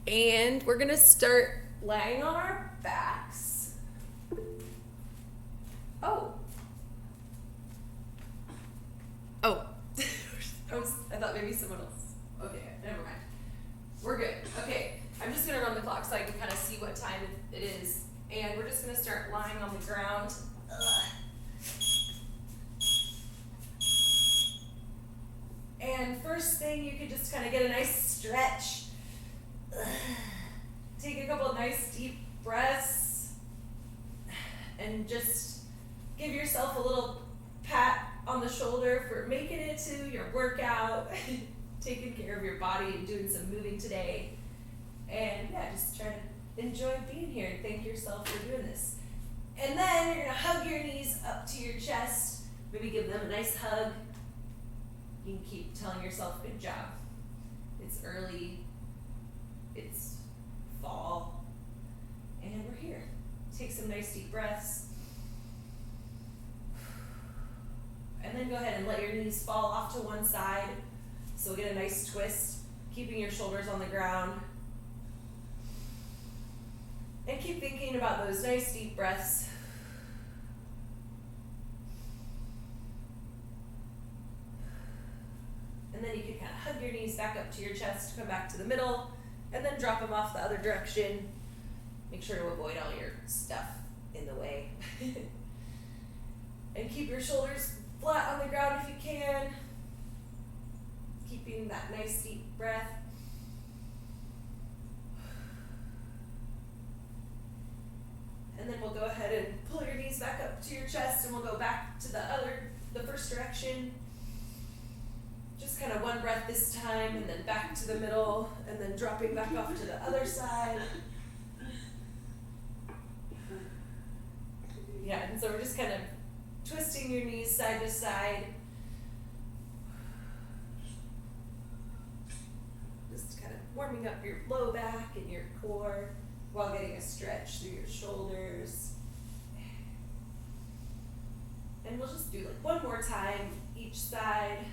And we're gonna start lying on our backs. Oh. I thought maybe someone else. Okay, never mind. We're good. Okay, I'm just gonna run the clock so I can kind of see what time it is. And we're just gonna start lying on the ground. And first thing, you could just kind of get a nice stretch. Take a couple of nice deep breaths. And just give yourself a little pat on the shoulder for making it to your workout, taking care of your body and doing some moving today. And yeah, just try to enjoy being here and thank yourself for doing this. And then you're gonna hug your knees up to your chest, maybe give them a nice hug. You can keep telling yourself, good job. It's early, it's fall, and we're here. Take some nice deep breaths. And then go ahead and let your knees fall off to one side. So we'll get a nice twist, keeping your shoulders on the ground. And keep thinking about those nice deep breaths. And then you can kind of hug your knees back up to your chest, come back to the middle, and then drop them off the other direction. Make sure to avoid all your stuff in the way. And keep your shoulders flat on the ground if you can. Keeping that nice deep breath. And then we'll go ahead and pull your knees back up to your chest, and we'll go back to the first direction. Just kind of one breath this time, and then back to the middle, and then dropping back off to the other side. Yeah, and so we're just kind of twisting your knees side to side. Just kind of warming up your low back and your core while getting a stretch through your shoulders. And we'll just do like one more time each side.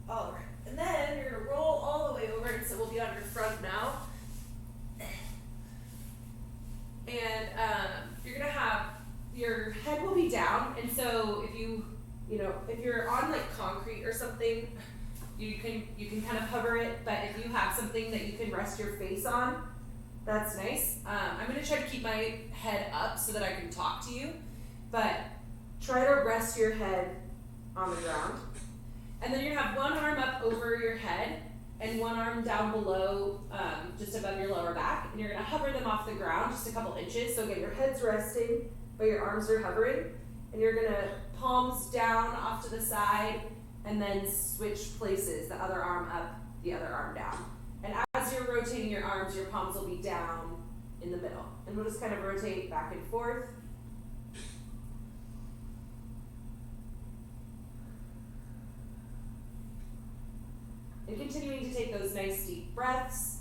All right, and then you're gonna roll all the way over, and so we'll be on your front now. And you're gonna have, your head will be down, and so if if you're on like concrete or something, you can kind of hover it, but if you have something that you can rest your face on, that's nice. I'm gonna try to keep my head up so that I can talk to you, but try to rest your head on the ground. And then you're gonna have one arm up over your head and one arm down below, just above your lower back. And you're gonna hover them off the ground just a couple inches. So again, your head's resting, but your arms are hovering. And you're gonna palms down off to the side and then switch places, the other arm up, the other arm down. And as you're rotating your arms, your palms will be down in the middle. And we'll just kind of rotate back and forth. And continuing to take those nice deep breaths.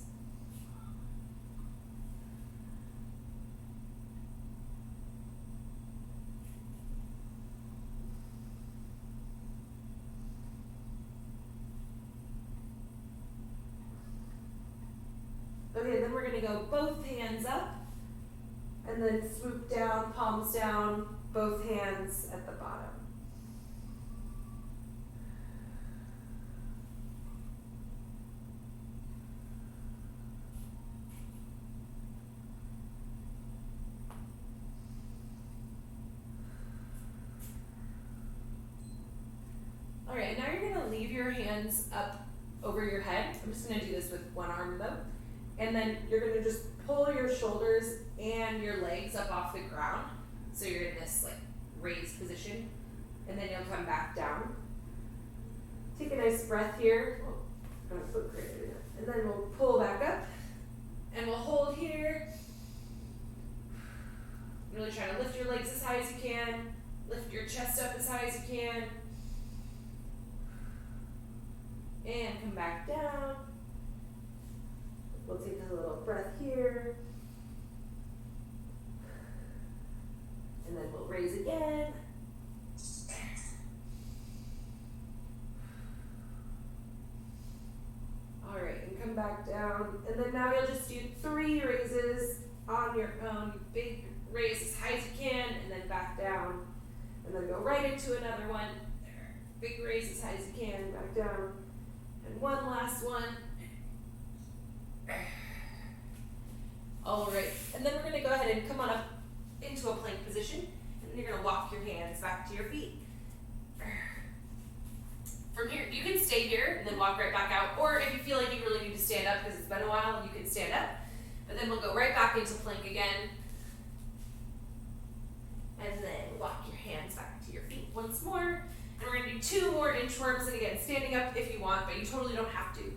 Okay, then we're going to go both hands up and then swoop down, palms down, both hands at the bottom. All right, now you're going to leave your hands up over your head. I'm just going to do this with one arm though. And then you're going to just pull your shoulders and your legs up off the ground. So you're in this like raised position. And then you'll come back down. Take a nice breath here. And then we'll pull back up. And we'll hold here. Really try to lift your legs as high as you can. Lift your chest up as high as you can. And come back down. We'll take a little breath here. And then we'll raise again. come back down. And then now you'll just do 3 raises on your own. Big raise as high as you can, and then back down. And then go right into another one. There. Big raise as high as you can, back down. And one last one. All right, and then we're gonna go ahead and come on up into a plank position, and then you're gonna walk your hands back to your feet. From here, you can stay here and then walk right back out, or if you feel like you really need to stand up because it's been a while, you can stand up. But then we'll go right back into plank again. And then walk your hands back to your feet once more. And we're gonna do 2 more inchworms, and again, standing up if you want, but you totally don't have to.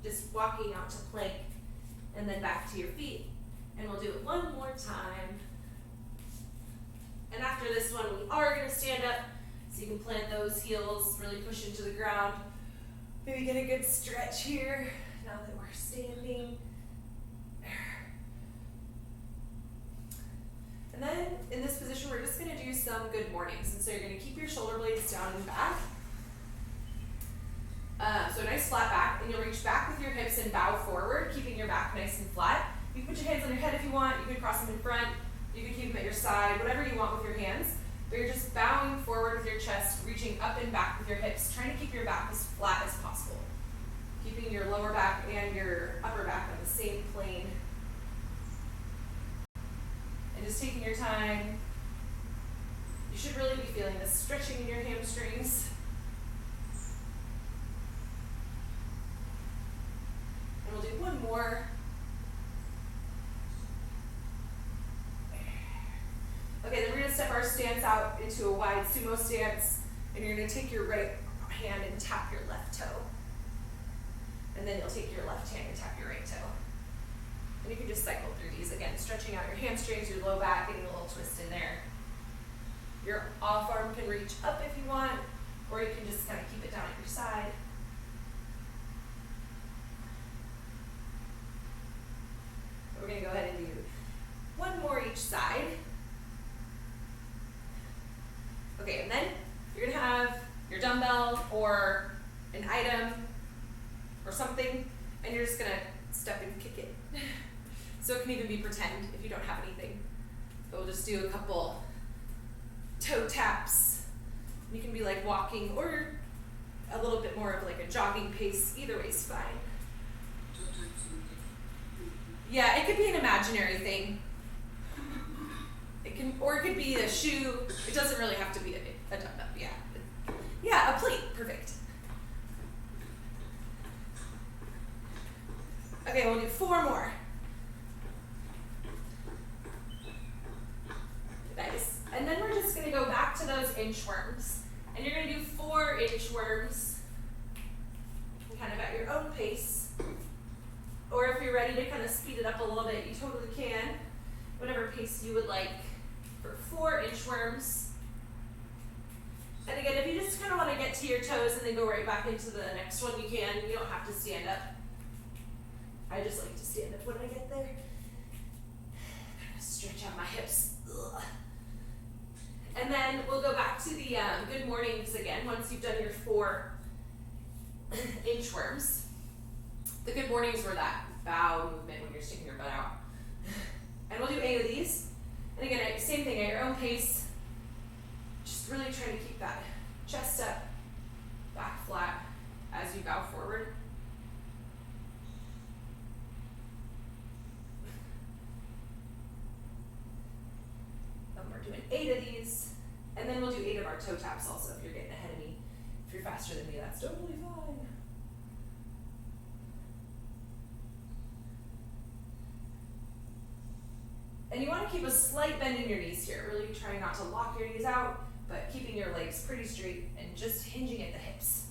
Just walking out to plank, and then back to your feet. And we'll do it one more time. And after this one, we are gonna stand up, so you can plant those heels, really push into the ground. Maybe get a good stretch here, now that we're standing. And then, in this position, we're just gonna do some good mornings. And so you're gonna keep your shoulder blades down and back. So a nice flat back, and you'll reach back with your hips and bow forward, keeping your back nice and flat. You can put your hands on your head if you want, you can cross them in front, you can keep them at your side, whatever you want with your hands. But you're just bowing forward with your chest, reaching up and back with your hips, trying to keep your back as flat as possible. Keeping your lower back and your upper back on the same plane. And just taking your time. You should really be feeling this stretching in your hamstrings. And we'll do one more. Okay, then we're going to step our stance out into a wide sumo stance, and you're going to take your right hand and tap your left toe. And then you'll take your left hand and tap your right toe. And you can just cycle through these again, stretching out your hamstrings, your low back, getting a little twist in there. Your off arm can reach up if you want, or you can just kind of keep it down at your side. We're going to go ahead and do one more each side. Okay, and then you're going to have your dumbbell or an item or something, and you're just going to step and kick it. So it can even be pretend if you don't have anything. So we'll just do a couple toe taps. You can be like walking or a little bit more of like a jogging pace. Either way is fine. Yeah, it could be an imaginary thing. It can, or it could be a shoe. It doesn't really have to be a dumbbell. Yeah, yeah, a plate. Perfect. Okay, we'll do 4 more. Nice. And then we're just going to go back to those inchworms. And you're going to do 4 inchworms, kind of at your own pace. Or if you're ready to kind of speed it up a little bit, you totally can. Whatever pace you would like for 4 inchworms. And again, if you just kind of want to get to your toes and then go right back into the next one, you can. You don't have to stand up. I just like to stand up when I get there. Kind of stretch out my hips. Ugh. And then we'll go back to the good mornings again once you've done your 4 inchworms. The good mornings were that bow movement when you're sticking your butt out. And we'll do 8 of these. And again, same thing at your own pace. Just really trying to keep that chest up, back flat as you bow forward. And we're doing 8 of these. And then we'll do 8 of our toe taps also if you're getting ahead of me. If you're faster than me, that's totally fine. And you want to keep a slight bend in your knees here, really trying not to lock your knees out, but keeping your legs pretty straight and just hinging at the hips.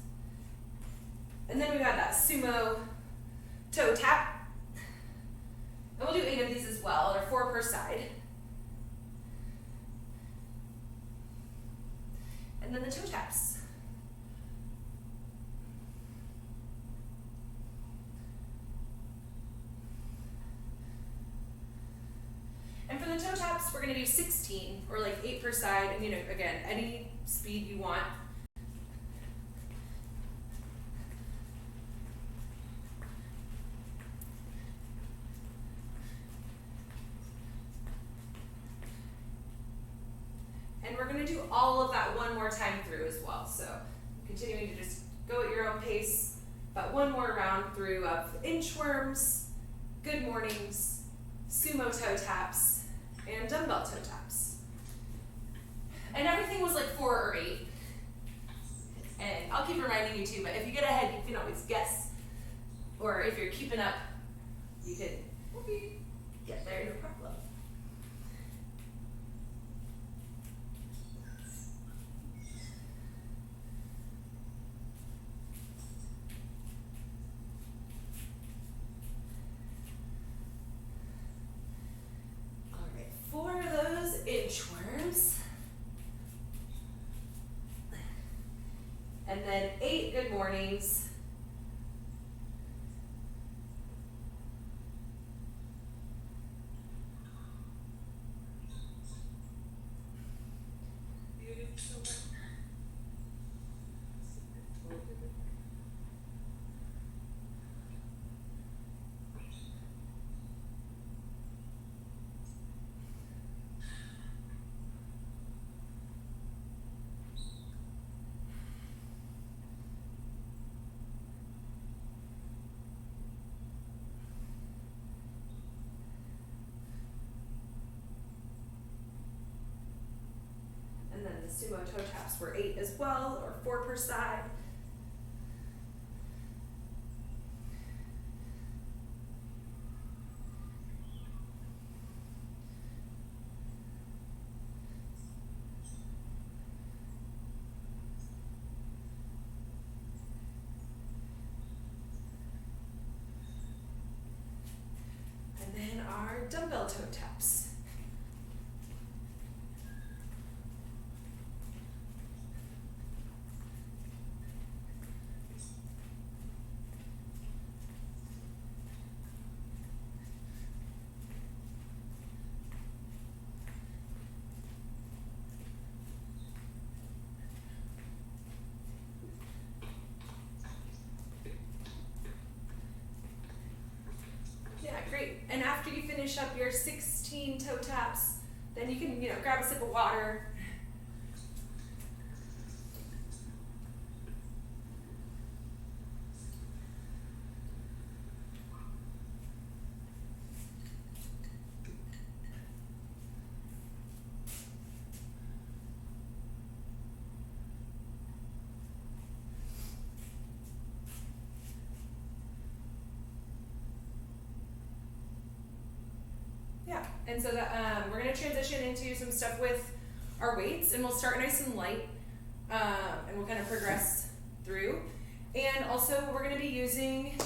And then we got that sumo toe tap. And we'll do 8 of these as well, or 4 per side. And then the toe taps. And for the toe taps, we're going to do 16, or like 8 per side. And again, any speed you want. gonna do all of that one more time through as well. So continuing to just go at your own pace, but one more round through of inchworms, good mornings, sumo toe taps, and dumbbell toe taps. And everything was like 4 or 8. And I'll keep reminding you too, but if you get ahead, you can always guess. Or if you're keeping up, you can get there, no problem. All right, 4 of those inchworms. And then 8 good mornings. And then the sumo toe taps were 8 as well, or 4 per side. And then our dumbbell toe taps. Yeah, great. And after you finish up your 16 toe taps, then you can, grab a sip of water. Yeah, and so we're going to transition into some stuff with our weights, and we'll start nice and light, and we'll kind of progress through. And also we're going to be using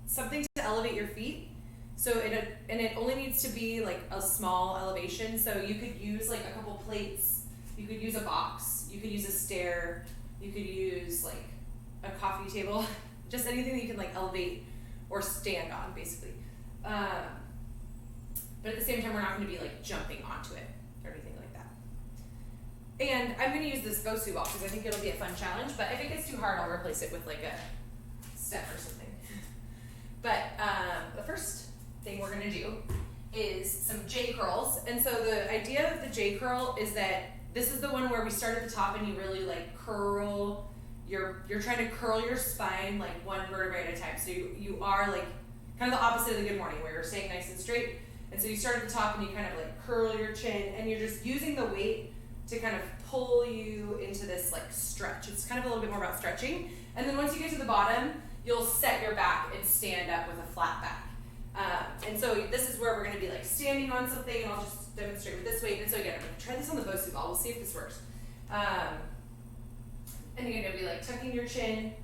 something to elevate your feet. So it only needs to be like a small elevation. So you could use like a couple plates, you could use a box, you could use a stair, you could use like a coffee table, just anything that you can like elevate or stand on basically. But at the same time, we're not going to be like jumping onto it or anything like that. And I'm going to use this Bosu ball because I think it'll be a fun challenge, but if it gets too hard, I'll replace it with like a step or something. But the first thing we're going to do is some J curls. And so the idea of the J curl is that this is the one where we start at the top and you really like curl, you're trying to curl your spine like one vertebrae at a time. So you are like kind of the opposite of the good morning where you're staying nice and straight. And so you start at the top and you kind of like curl your chin and you're just using the weight to kind of pull you into this like stretch. It's kind of a little bit more about stretching. And then once you get to the bottom, you'll set your back and stand up with a flat back. And so this is where we're gonna be like standing on something, and I'll just demonstrate with this weight. And so again, I'm gonna try this on the Bosu ball. We'll see if this works. And you're gonna be like tucking your chin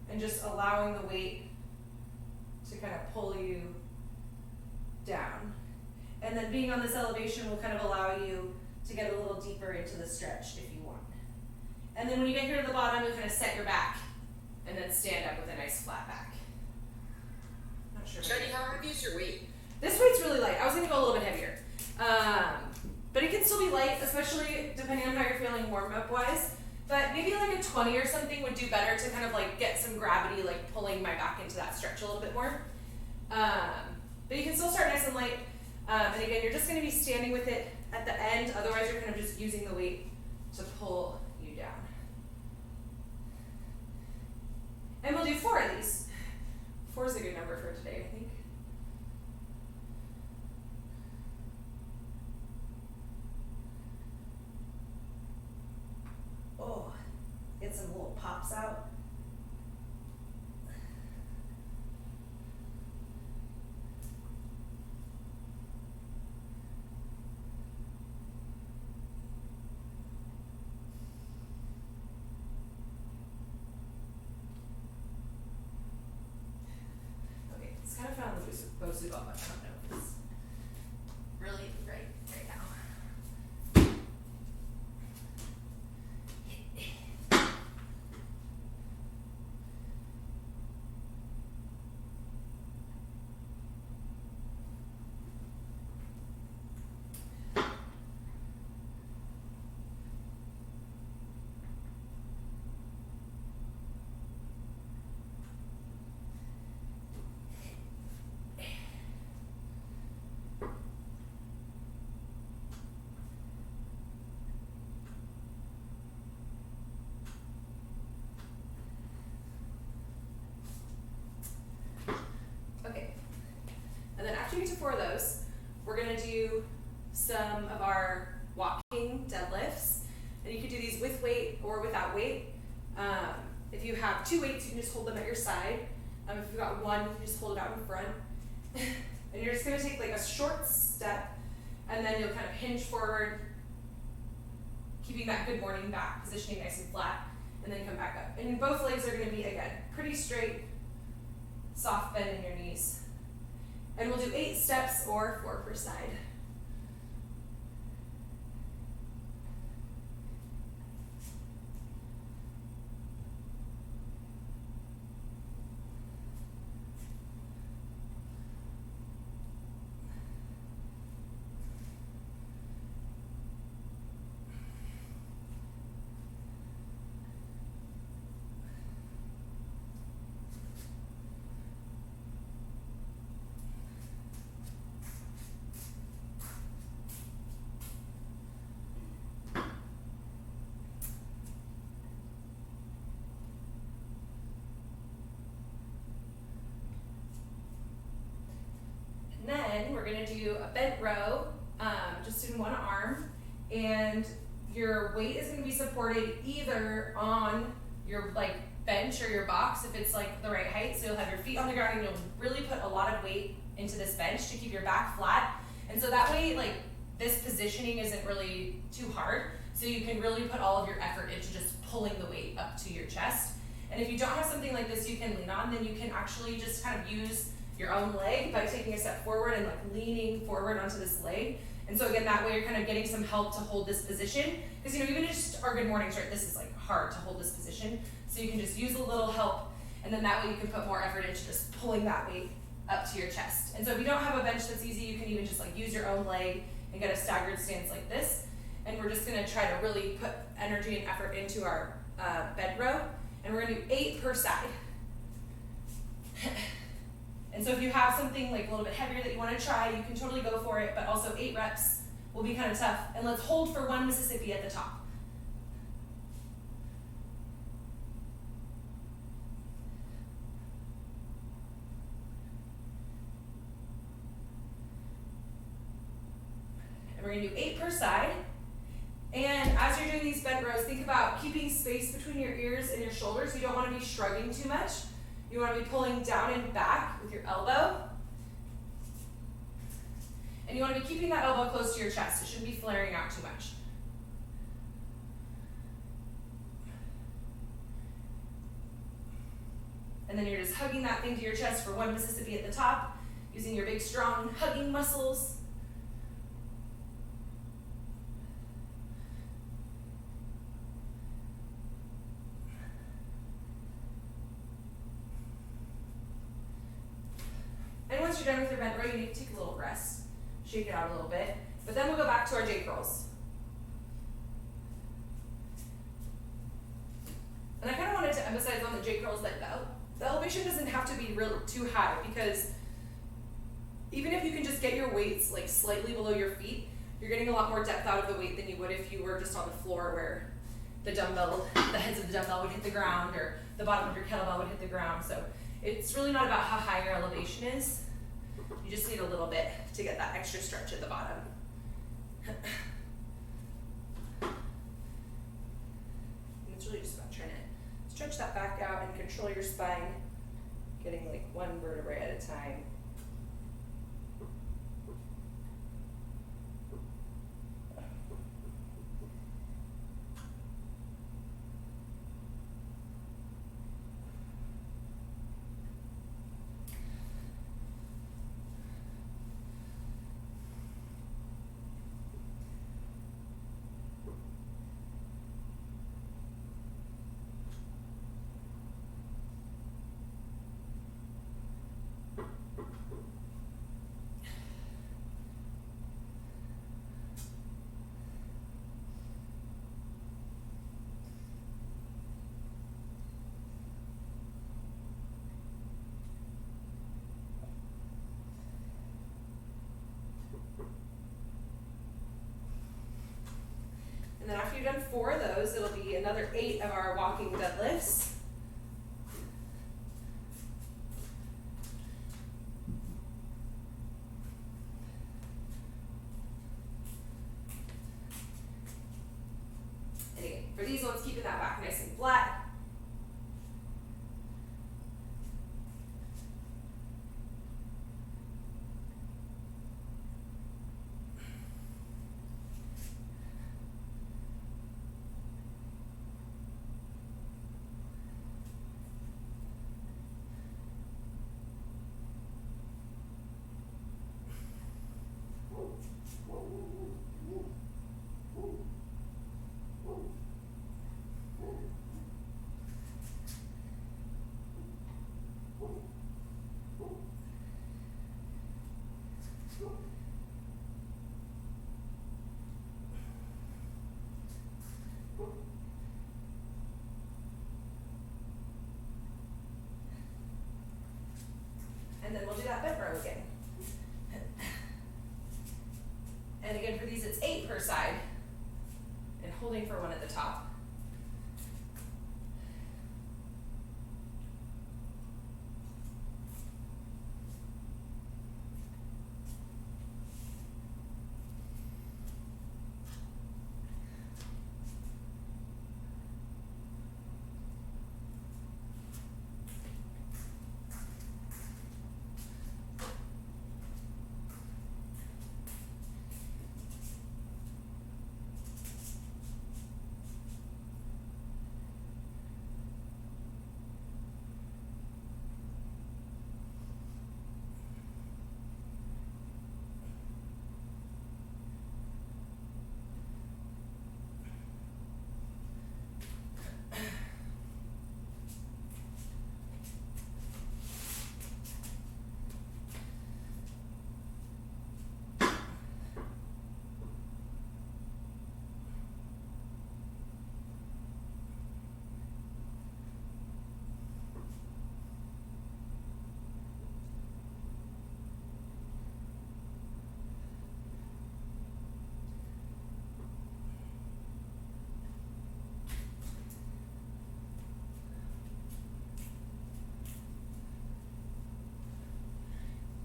and just allowing the weight to kind of pull you down. And then being on this elevation will kind of allow you to get a little deeper into the stretch if you want. And then when you get here to the bottom, you kind of set your back and then stand up with a nice flat back. Not sure. Chardy, how heavy is your weight? This weight's really light. I was gonna go a little bit heavier. But it can still be light, especially depending on how you're feeling warm-up wise. But maybe like a 20 or something would do better to kind of like get some gravity, like pulling my back into that stretch a little bit more. But you can still start nice and light. And again, you're just gonna be standing with it at the end. Otherwise, you're kind of just just using the weight to pull you down. And we'll do 4 of these. 4 is a good number for today, I think. Oh, get some little pops out. Okay, it's kind of found the bosu ball, but I don't know if it's really right now. Okay, and then after you get to 4 of those, we're going to do some of our walking deadlifts. And you can do these with weight or without weight. If you have 2 weights, you can just hold them at your side. If you've got 1, you can just hold it out in front. And you're just going to take like a short step, and then you'll kind of hinge forward, keeping that good morning back, positioning nice and flat, and then come back up. And both legs are going to be, again, pretty straight, soft bend in your knees. And we'll do 8 steps or 4 per side. Then we're going to do a bent row, just in one arm, and your weight is going to be supported either on your like bench or your box if it's like the right height. So you'll have your feet on the ground and you'll really put a lot of weight into this bench to keep your back flat. And so that way, like, this positioning isn't really too hard. So you can really put all of your effort into just pulling the weight up to your chest. And if you don't have something like this you can lean on, then you can actually just kind of use your own leg by taking a step forward and like leaning forward onto this leg. And so again, that way you're kind of getting some help to hold this position. Because, you know, even just our good mornings, right, this is like hard to hold this position. So you can just use a little help, and then that way you can put more effort into just pulling that weight up to your chest. And so if you don't have a bench that's easy, you can even just like use your own leg and get a staggered stance like this. And we're just gonna try to really put energy and effort into our bed row. And we're gonna do 8 per side. And so if you have something like a little bit heavier that you wanna try, you can totally go for it, but also 8 reps will be kind of tough. And let's hold for 1 Mississippi at the top. And we're gonna do 8 per side. And as you're doing these bent rows, think about keeping space between your ears and your shoulders. You don't want to be shrugging too much. You want to be pulling down and back with your elbow. And you want to be keeping that elbow close to your chest. It shouldn't be flaring out too much. And then you're just hugging that thing to your chest for 1 Mississippi at the top, using your big, strong hugging muscles. And once you're done with your bent row, you need to take a little rest, shake it out a little bit. But then we'll go back to our J curls. And I kind of wanted to emphasize on the J curls that the elevation doesn't have to be real too high, because even if you can just get your weights like slightly below your feet, you're getting a lot more depth out of the weight than you would if you were just on the floor where the heads of the dumbbell would hit the ground or the bottom of your kettlebell would hit the ground. So it's really not about how high your elevation is. You just need a little bit to get that extra stretch at the bottom. And it's really just about trying to stretch that back out and control your spine, getting like one vertebrae at a time. And then after you've done 4 of those, it'll be another 8 of our walking deadlifts. And again, for these ones, keeping that back nice and flat. And then we'll do that bent row again. And again, for these, it's 8 per side, and holding for 1 at the top.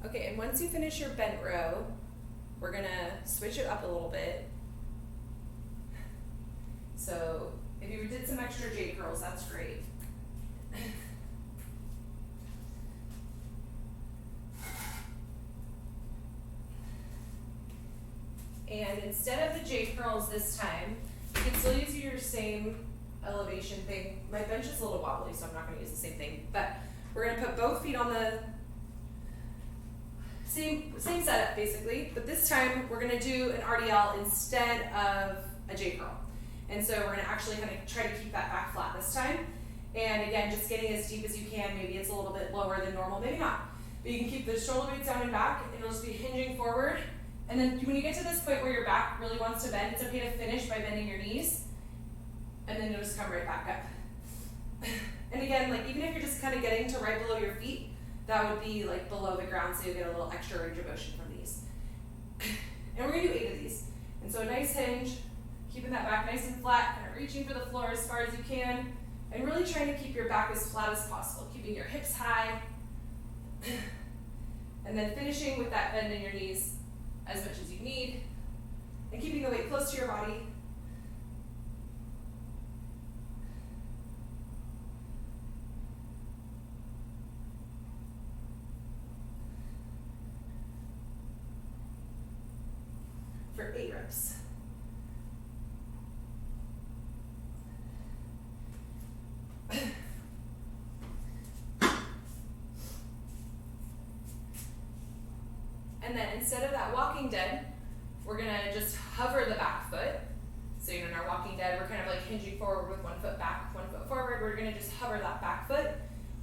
Okay, and once you finish your bent row, we're gonna switch it up a little bit. So if you did some extra J curls, that's great. And instead of the J curls this time, you can still use your same elevation thing. My bench is a little wobbly, so I'm not gonna use the same thing, but we're gonna put both feet on the same setup basically, but this time we're gonna do an RDL instead of a J curl. And so we're gonna actually kind of try to keep that back flat this time. And again, just getting as deep as you can. Maybe it's a little bit lower than normal, maybe not. But you can keep the shoulder blades down and back, and it'll just be hinging forward. And then when you get to this point where your back really wants to bend, it's okay to finish by bending your knees. And then you'll just come right back up. And again, like even if you're just kind of getting to right below your feet, that would be like below the ground, so you'll get a little extra range of motion from these. And we're gonna do 8 of these. And so a nice hinge, keeping that back nice and flat, kind of reaching for the floor as far as you can, and really trying to keep your back as flat as possible, keeping your hips high, and then finishing with that bend in your knees as much as you need, and keeping the weight close to your body. For 8 reps. And then instead of that walking dead, we're gonna just hover the back foot. So in our walking dead, we're kind of like hinging forward with one foot back, one foot forward. We're gonna just hover that back foot,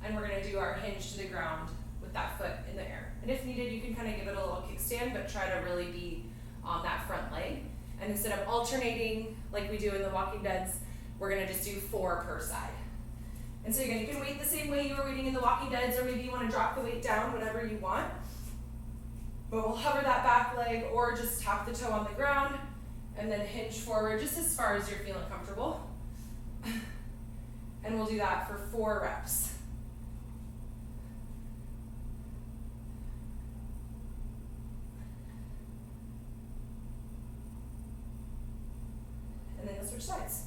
and we're gonna do our hinge to the ground with that foot in the air. And if needed, you can kind of give it a little kickstand, but try to really be on that front leg. And instead of alternating like we do in the walking deads, we're gonna just do 4 per side. And so you can weight the same way you were weighting in the walking deads, or maybe you wanna drop the weight down, whatever you want. But we'll hover that back leg or just tap the toe on the ground and then hinge forward just as far as you're feeling comfortable. And we'll do that for 4 reps. And then you'll switch sides.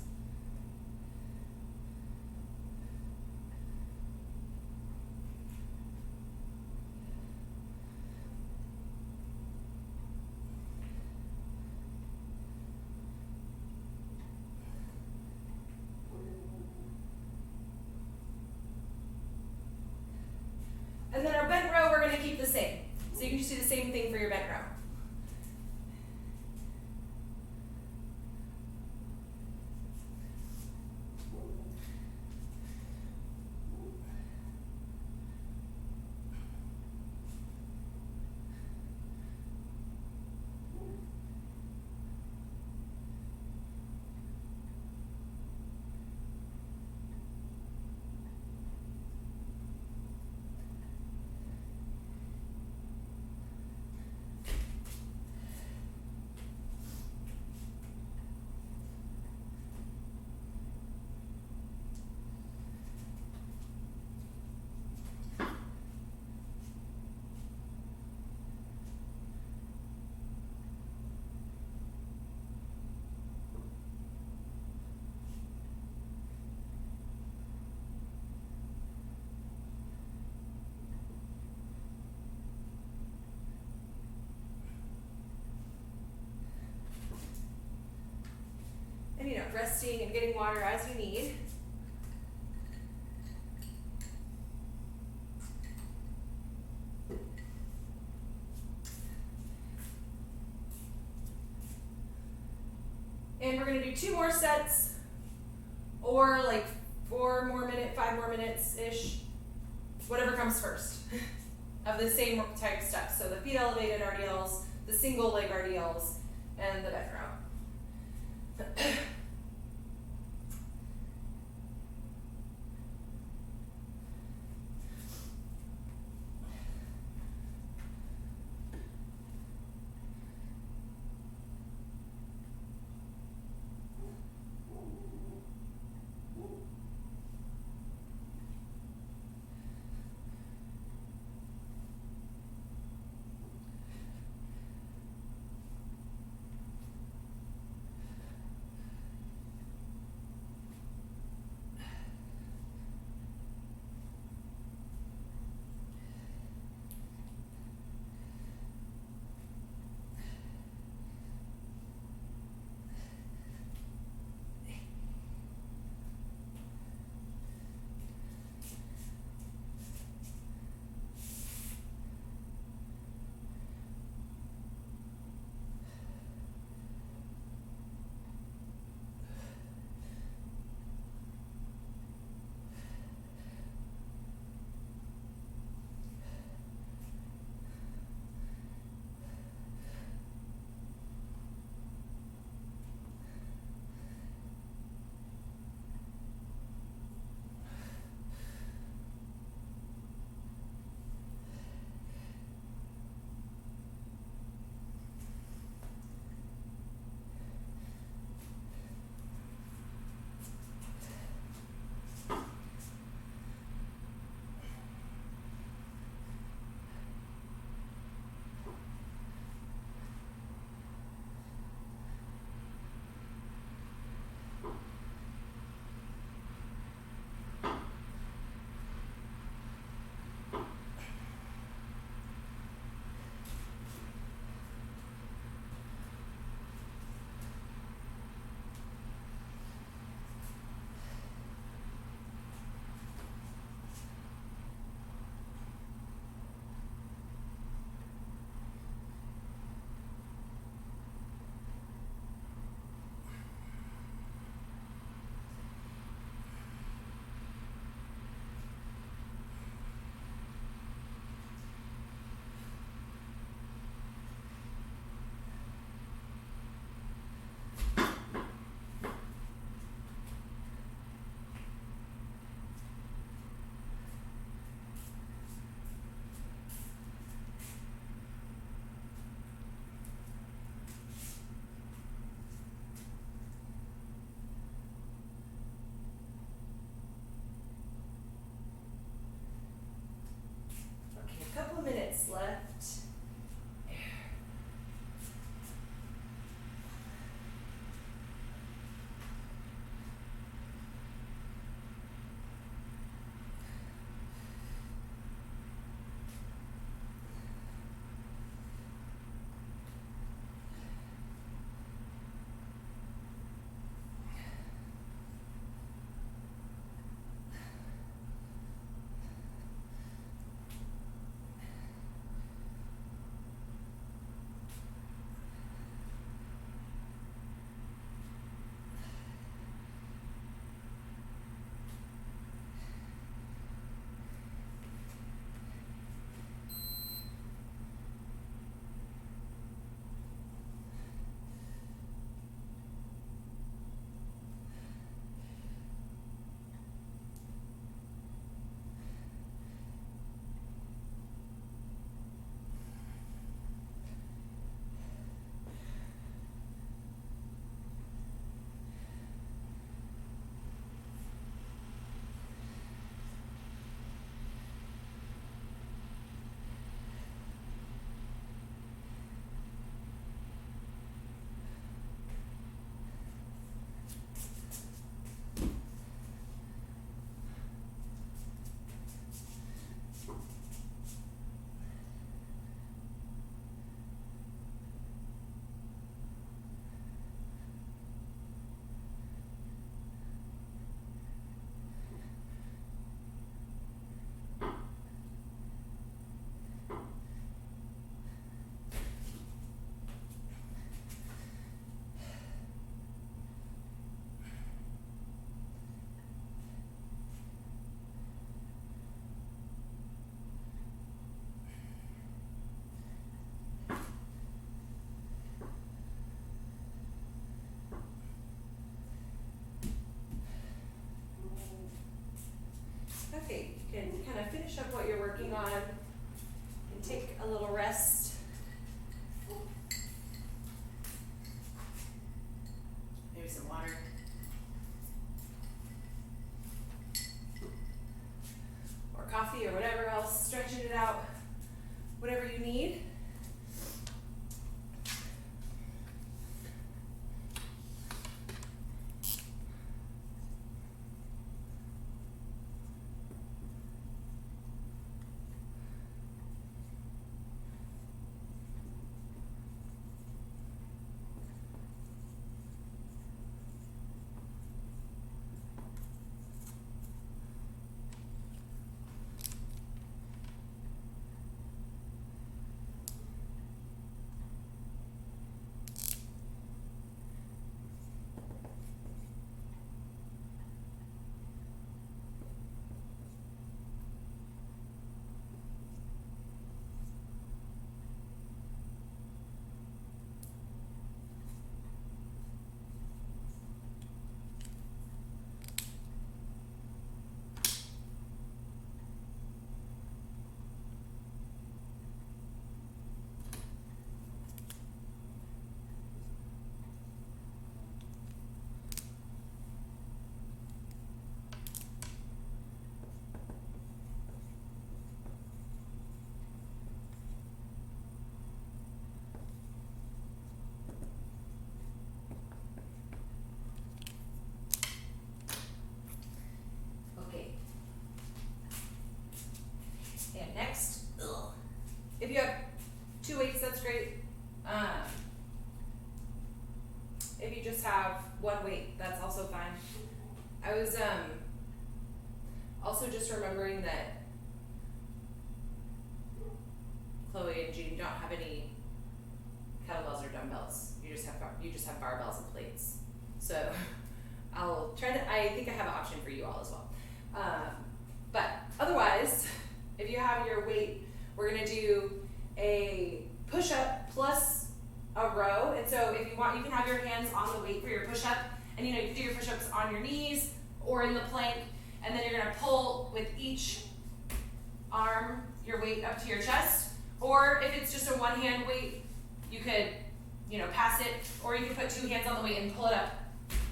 And then our bent row, we're gonna keep the same. So you can just do the same thing for your bent row. And resting and getting water as you need. And we're gonna do 2 more sets, or like 4 more minutes, 5 more minutes-ish, whatever comes first, of the same type of steps. So the feet elevated RDLs, the single leg RDLs, and the bent row. on and take a little rest. Maybe some water. Or coffee or whatever else, stretching it out, whatever you need. And next, if you have 2 weights, that's great. If you just have 1 weight, that's also fine. I was also just remembering that Chloe and Jean don't have any kettlebells or dumbbells. You just have barbells and plates. So I'll try to. I think I have an option for you all as well. But otherwise, if you have your weight, we're gonna do a push-up plus a row. And so if you want, you can have your hands on the weight for your push-up. And you can do your push-ups on your knees or in the plank. And then you're gonna pull with each arm your weight up to your chest. Or if it's just a one-hand weight, you could, pass it. Or you could put 2 hands on the weight and pull it up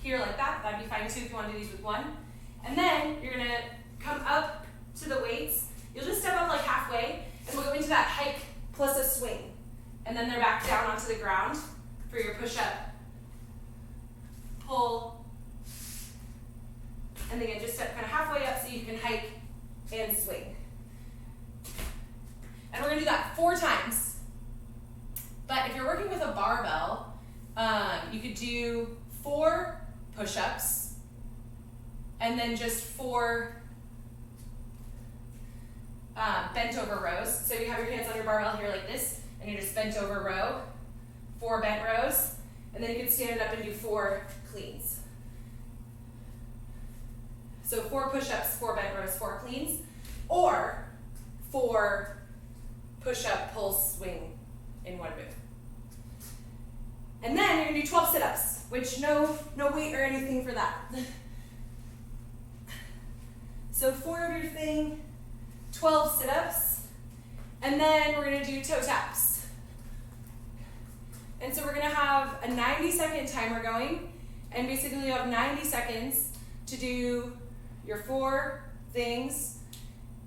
here like that. That'd be fine too if you want to do these with 1. And then you're gonna come up to the weights. You'll just step up like halfway, and we'll go into that hike plus a swing. And then they're back down onto the ground for your push-up, pull, and again, just step kind of halfway up so you can hike and swing. And we're gonna do that 4 times. But if you're working with a barbell, you could do 4 push-ups, and then just 4 bent over rows. So you have your hands on your barbell here like this, and you just bent over row, 4 bent rows, and then you can stand it up and do 4 cleans. So 4 push-ups, 4 bent rows, 4 cleans, or 4 push-up, pull, swing in 1 move. And then you're gonna do 12 sit-ups, which no weight or anything for that. So 4 of your thing, 12 sit-ups, and then we're gonna do toe taps. And so we're gonna have a 90-second timer going, and basically you have 90 seconds to do your 4 things,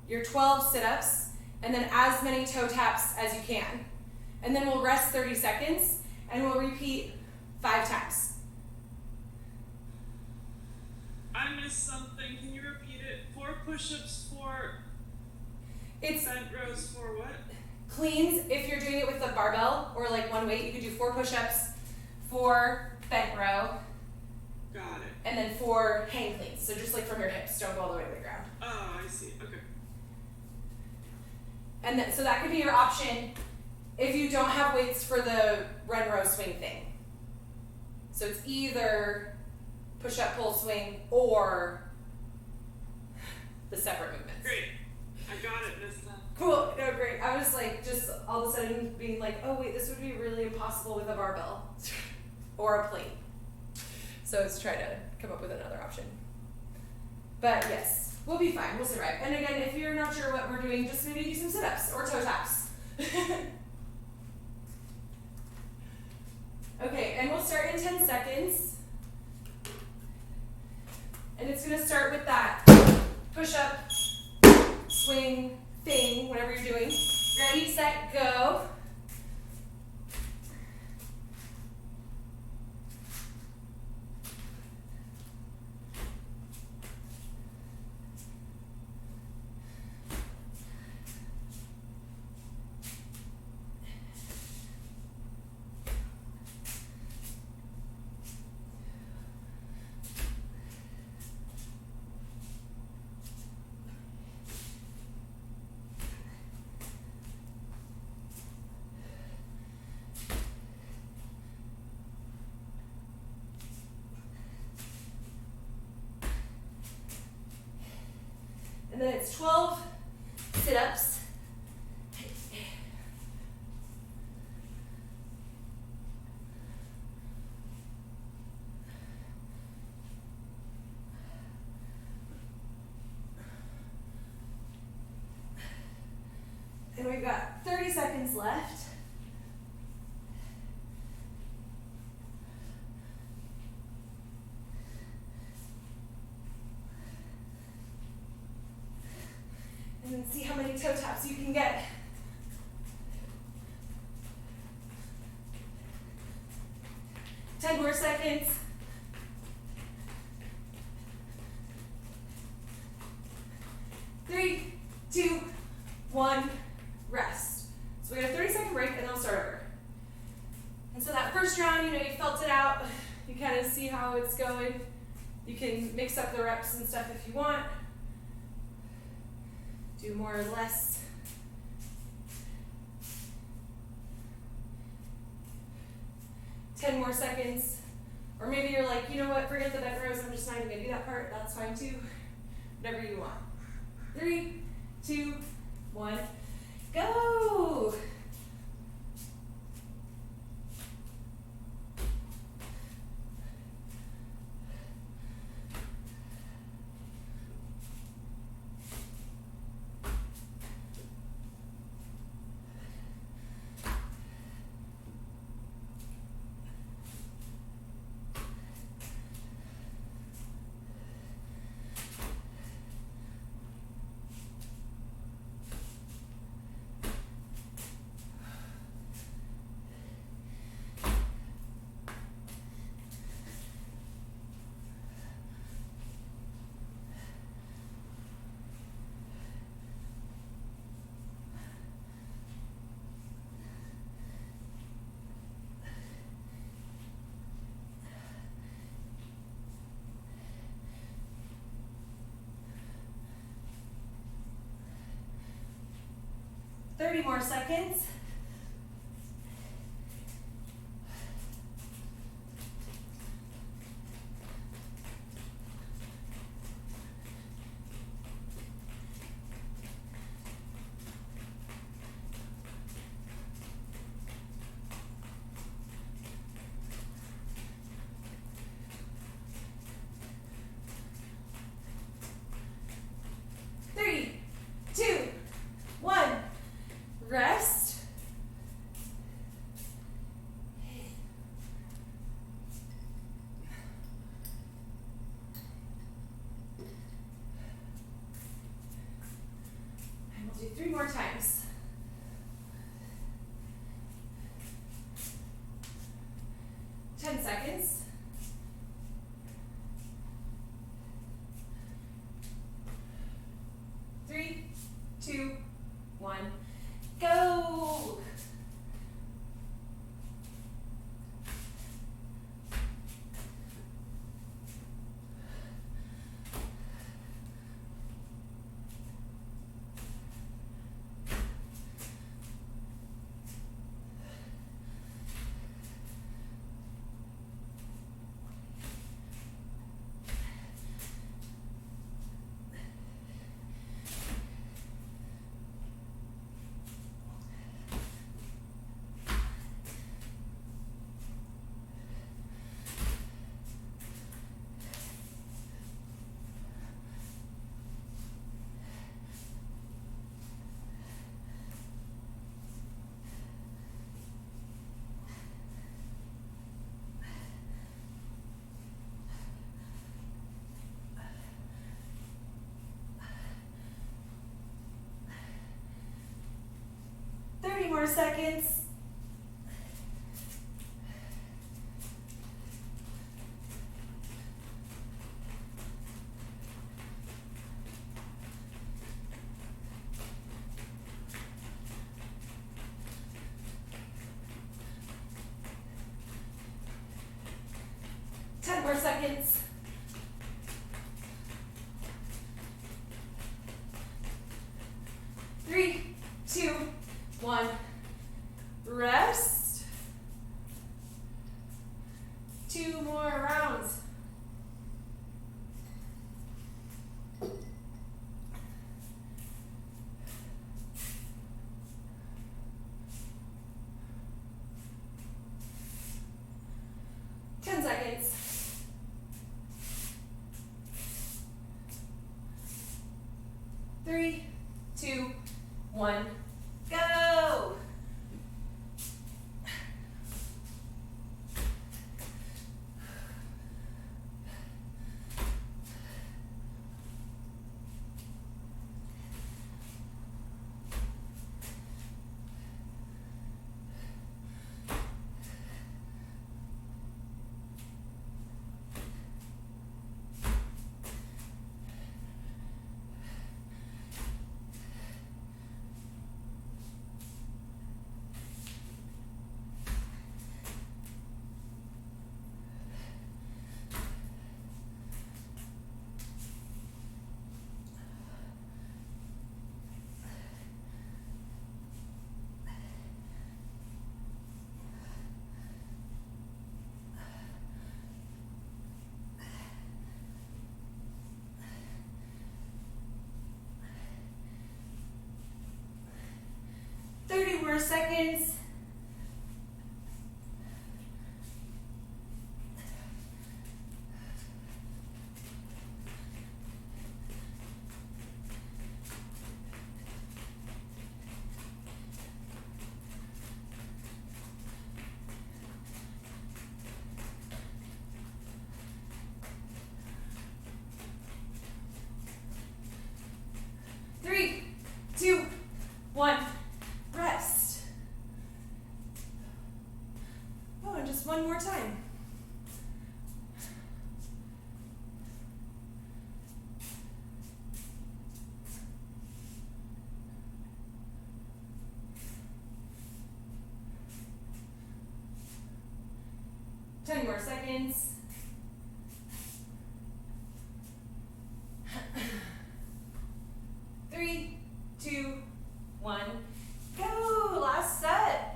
your 12 sit-ups, and then as many toe taps as you can. And then we'll rest 30 seconds, and we'll repeat 5 times. I missed something. Can you repeat it? 4 push-ups, 4 bent rows, 4 what? Cleans, if you're doing it with a barbell or like 1 weight, you could do 4 push-ups, 4 bent row, Got it. and then 4 hang cleans. So just like from your hips, don't go all the way to the ground. Oh, I see. Okay. And then, so that could be your option if you don't have weights for the run, row, swing thing. So it's either push-up, pull, swing, or the separate movements. Great. I got it this time. Cool. No, great. I was like, just all of a sudden being like, oh wait, this would be really impossible with a barbell or a plate. So let's try to come up with another option. But yes, We'll be fine. We'll survive. And again, if you're not sure what we're doing, just maybe do some sit-ups or toe taps. Okay, and we'll start in 10 seconds. And it's going to start with that push-up, swing, thing, whatever you're doing. Ready, set, go. And then it's 12 sit-ups. And we've got 30 seconds left. And then see how many toe taps you can get. Ten more seconds. Three, two, one, rest. So we got a 30-second break and then we'll start over. And so that first round, you felt it out. You kind of see how it's going. You can mix up the reps and stuff if you want. Do more or less. Ten more seconds. Or maybe you're like, you know what, forget the bent rows, I'm just not even gonna do that part. That's fine too. Whatever you want. 3, 2, 1, go! Thirty more seconds. Three, two, one. Rest. more seconds. Ten more seconds. Three, two, one. Rest. 2 more rounds. Ten seconds. Three, two, one, go! More seconds. Three, two, one. Rest. Oh, and just one more time. Ten more seconds. Three, two, one. Go! Last set.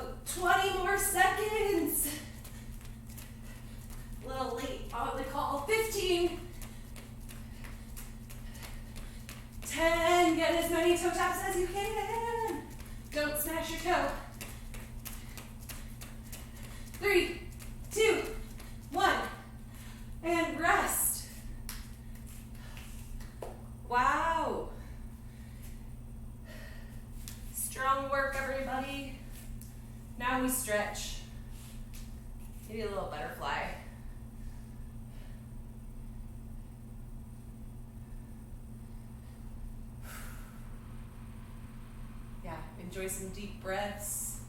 Oh, 20 more seconds. A little late on the call. 15. 10. Get as many toe taps as you can. Don't smash your toe. 3, 2, 1. And rest. Wow. Strong work, everybody. Now we stretch. Maybe a little butterfly. Yeah, enjoy some deep breaths.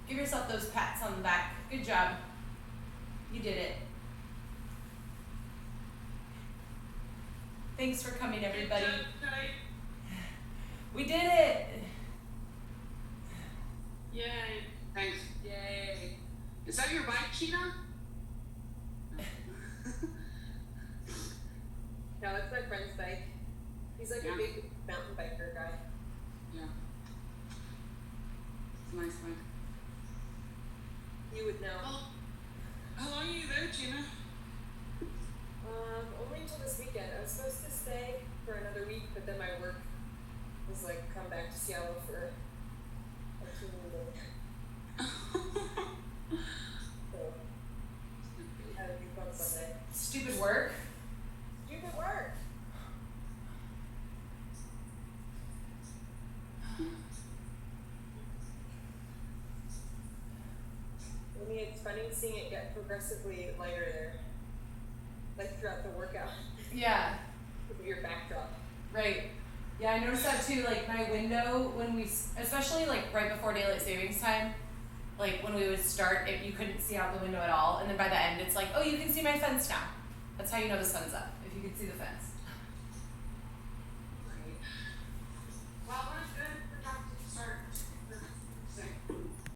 Give Give yourself those pats on the back. Good job. You did it. Thanks for coming, everybody. Good job, Ty. We did it. Yay. Thanks. Yay. Is that your bike, Sheena? No, that's my friend's bike. He's like Yeah. a big mountain biker guy. Yeah. It's a nice bike. You would know. How long are you there, Gina? Only until this weekend. I was supposed to stay for another week, but then my work was like, come back to Seattle for a team meeting. So, had a big fun Sunday. Stupid work. Stupid work. I mean, it's funny seeing it get progressively lighter there, like throughout the workout. Yeah. With your backdrop. Right. Yeah, I noticed that too. Like my window when we, especially like right before daylight savings time, like when we would start, you couldn't see out the window at all, and then by the end, it's like, oh, you can see my fence now. That's how you know the sun's up, if you can see the fence.